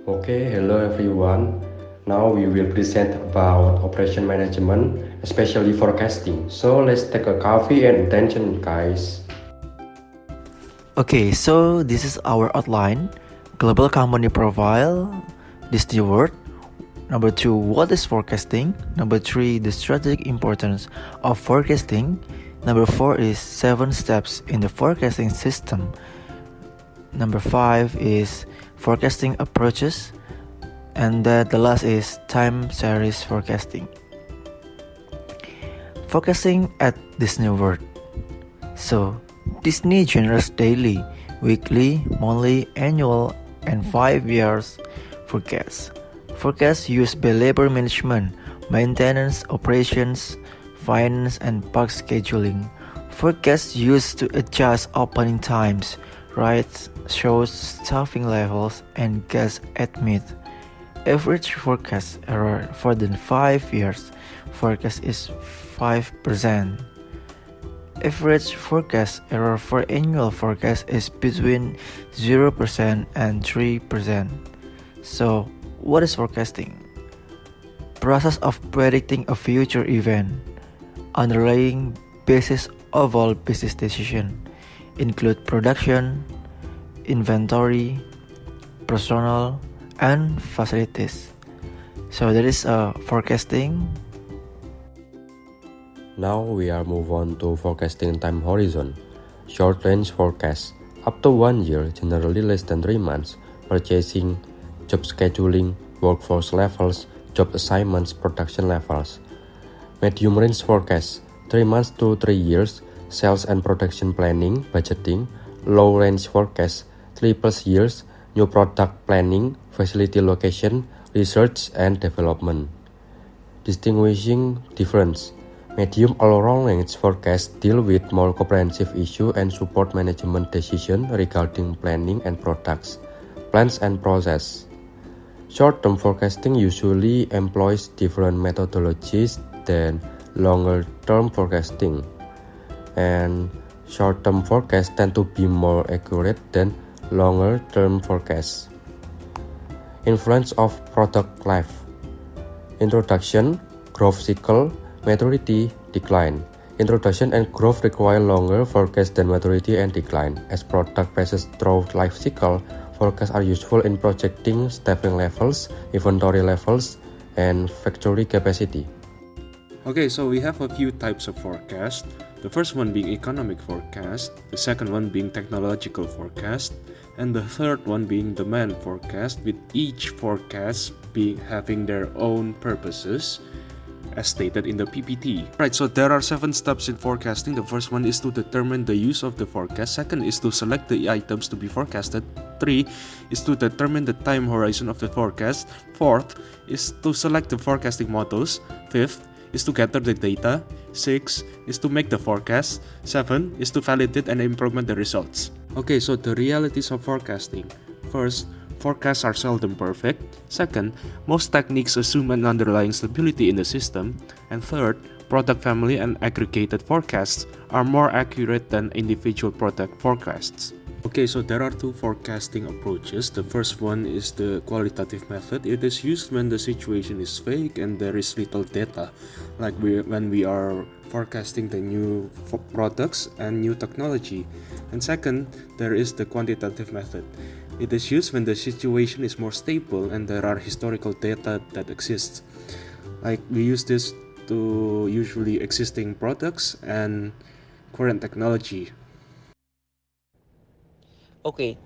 Okay, hello everyone. Now we will present about operation management, especially forecasting. So let's take a coffee and attention, guys. Okay, so this is our outline. Global company profile, this new word. Number 2, what is forecasting? Number 3, the strategic importance of forecasting. Number 4 is 7 steps in the forecasting system. Number 5 is forecasting approaches. And then the last is time series forecasting. Focusing at this new word. So, Disney generates daily, weekly, monthly, annual, and 5 years forecasts. Forecasts used by labor management, maintenance, operations, finance, and park scheduling. Forecasts used to adjust opening times, rides, shows, staffing levels, and guest admit. Average forecast error for the 5 years forecast is 5%. Average forecast error for annual forecast is between 0% and 3%. So, what is forecasting? Process of predicting a future event. Underlying basis of all business decisions include production, inventory, personnel, and facilities. So that is forecasting. Now we are move on to forecasting time horizon. Short range forecast, up to 1 year, generally less than 3 months. Purchasing, job scheduling, workforce levels, job assignments, production levels. Medium range forecast, 3 months to 3 years, sales and production planning, budgeting. Low range forecast, 3+ years, new product planning, facility location, research and development. Distinguishing difference. Medium or long range forecasts deal with more comprehensive issue and support management decision regarding planning and products, plans and process. Short-term forecasting usually employs different methodologies than longer-term forecasting, and short-term forecasts tend to be more accurate than longer-term forecasts. Influence of product life. Introduction, growth cycle, maturity, decline. Introduction and growth require longer forecast than maturity and decline. As product passes through life cycle, forecasts are useful in projecting staffing levels, inventory levels, and factory capacity. Okay, so we have a few types of forecast. The first one being economic forecast, the second one being technological forecast, and the third one being demand forecast, with each forecast having their own purposes as stated in the PPT. Right, so there are 7 steps in forecasting. The first one is to determine the use of the forecast. Second is to select the items to be forecasted. 3 is to determine the time horizon of the forecast. 4th is to select the forecasting models. 5th is to gather the data. 6 is to make the forecast. 7 is to validate and implement the results. Okay, so the realities of forecasting. First, forecasts are seldom perfect. Second, most techniques assume an underlying stability in the system. And third, product family and aggregated forecasts are more accurate than individual product forecasts. Okay, so there are 2 forecasting approaches. The first one is the qualitative method. It is used when the situation is vague and there is little data, like when we are forecasting the new products and new technology. And second, there is the quantitative method. It is used when the situation is more stable and there are historical data that exists. Like we use this to usually existing products and current technology. Okay,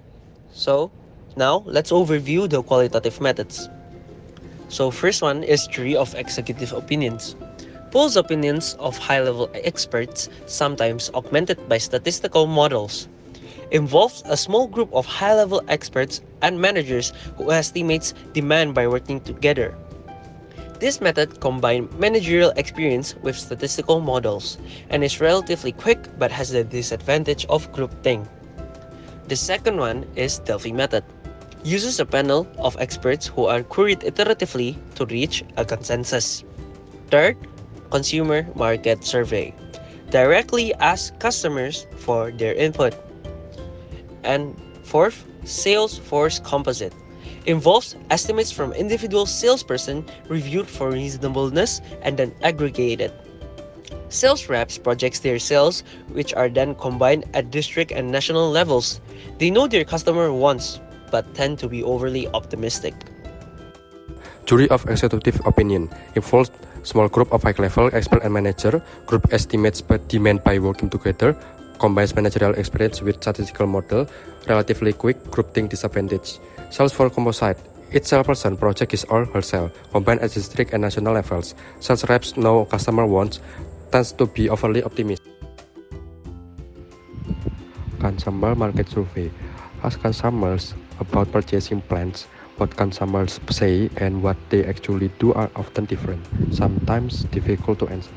so now let's overview the qualitative methods. So first one is tree of executive opinions. Pulls opinions of high-level experts, sometimes augmented by statistical models. Involves a small group of high-level experts and managers who estimates demand by working together. This method combines managerial experience with statistical models and is relatively quick but has the disadvantage of groupthink. The second one is Delphi method. Uses a panel of experts who are queried iteratively to reach a consensus. Third, consumer market survey. Directly ask customers for their input. And fourth, sales force composite. involves estimates from individual salesperson reviewed for reasonableness and then aggregated. Sales reps projects their sales, which are then combined at district and national levels. They know their customer wants, but tend to be overly optimistic. Jury of executive opinion involves small group of high-level expert and manager. Group estimates demand by working together, combines managerial experience with statistical model, relatively quick grouping disadvantage. Sales for composite. Each salesperson project his or herself, combined at district and national levels. Sales reps know customer wants, tends to be overly optimistic. Consumer market survey. Ask consumers about purchasing plans. What consumers say and what they actually do are often different, sometimes difficult to answer.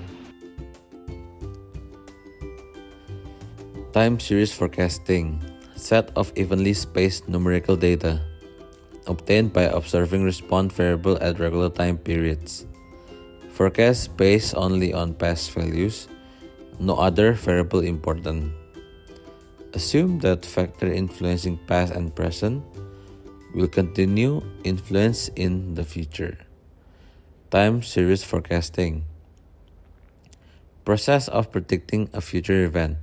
Time series forecasting, set of evenly spaced numerical data, obtained by observing response variable at regular time periods. Forecast based only on past values, no other variable important. Assume that factor influencing past and present will continue influence in the future. Time series forecasting, process of predicting a future event,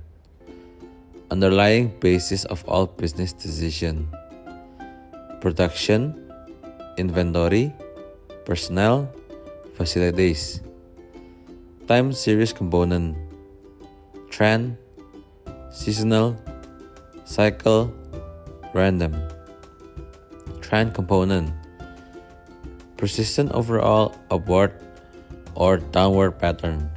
underlying basis of all business decision, production, inventory, personnel, facilities. Time series component, trend, seasonal, cycle, random. Trend component, persistent overall upward or downward pattern,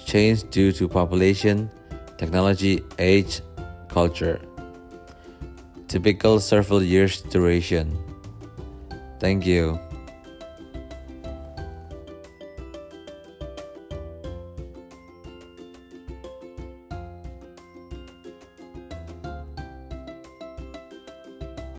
change due to population, technology, age, culture. Typical several years duration. Thank you.